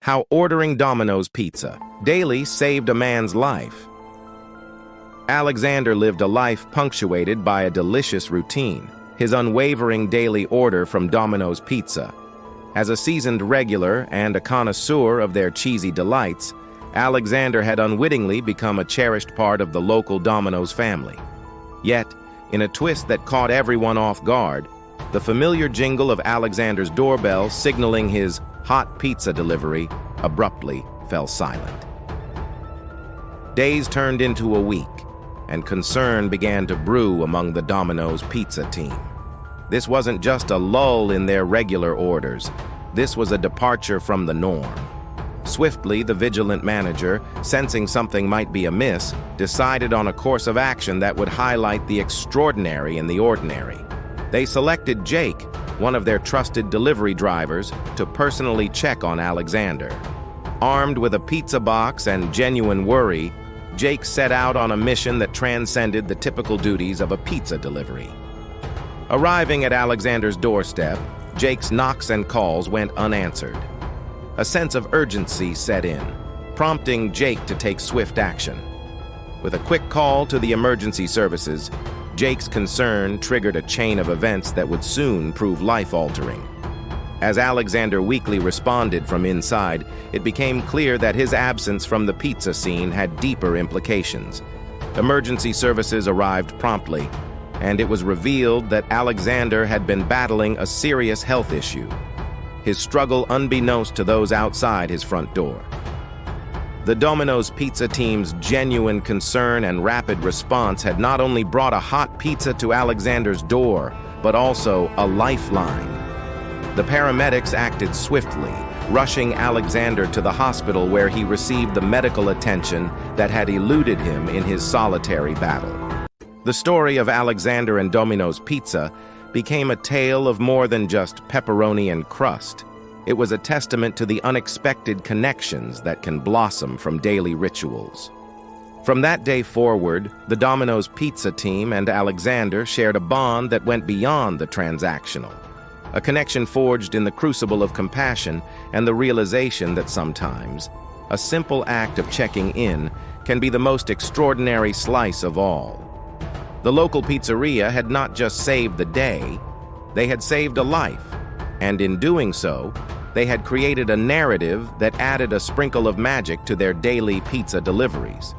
How ordering Domino's pizza daily saved a man's life. Alexander lived a life punctuated by a delicious routine, his unwavering daily order from Domino's Pizza. As a seasoned regular and a connoisseur of their cheesy delights, Alexander had unwittingly become a cherished part of the local Domino's family. Yet, in a twist that caught everyone off guard, the familiar jingle of Alexander's doorbell signaling his hot pizza delivery abruptly fell silent. Days turned into a week, and concern began to brew among the Domino's pizza team. This wasn't just a lull in their regular orders. This was a departure from the norm. Swiftly, the vigilant manager, sensing something might be amiss, decided on a course of action that would highlight the extraordinary in the ordinary. They selected Jake, one of their trusted delivery drivers, to personally check on Alexander. Armed with a pizza box and genuine worry, Jake set out on a mission that transcended the typical duties of a pizza delivery. Arriving at Alexander's doorstep, Jake's knocks and calls went unanswered. A sense of urgency set in, prompting Jake to take swift action. With a quick call to the emergency services, Jake's concern triggered a chain of events that would soon prove life-altering. As Alexander weakly responded from inside, it became clear that his absence from the pizza scene had deeper implications. Emergency services arrived promptly, and it was revealed that Alexander had been battling a serious health issue, his struggle unbeknownst to those outside his front door. The Domino's pizza team's genuine concern and rapid response had not only brought a hot pizza to Alexander's door, but also a lifeline. The paramedics acted swiftly, rushing Alexander to the hospital where he received the medical attention that had eluded him in his solitary battle. The story of Alexander and Domino's Pizza became a tale of more than just pepperoni and crust. It was a testament to the unexpected connections that can blossom from daily rituals. From that day forward, the Domino's Pizza team and Alexander shared a bond that went beyond the transactional. A connection forged in the crucible of compassion and the realization that sometimes a simple act of checking in can be the most extraordinary slice of all. The local pizzeria had not just saved the day, they had saved a life, and in doing so, they had created a narrative that added a sprinkle of magic to their daily pizza deliveries.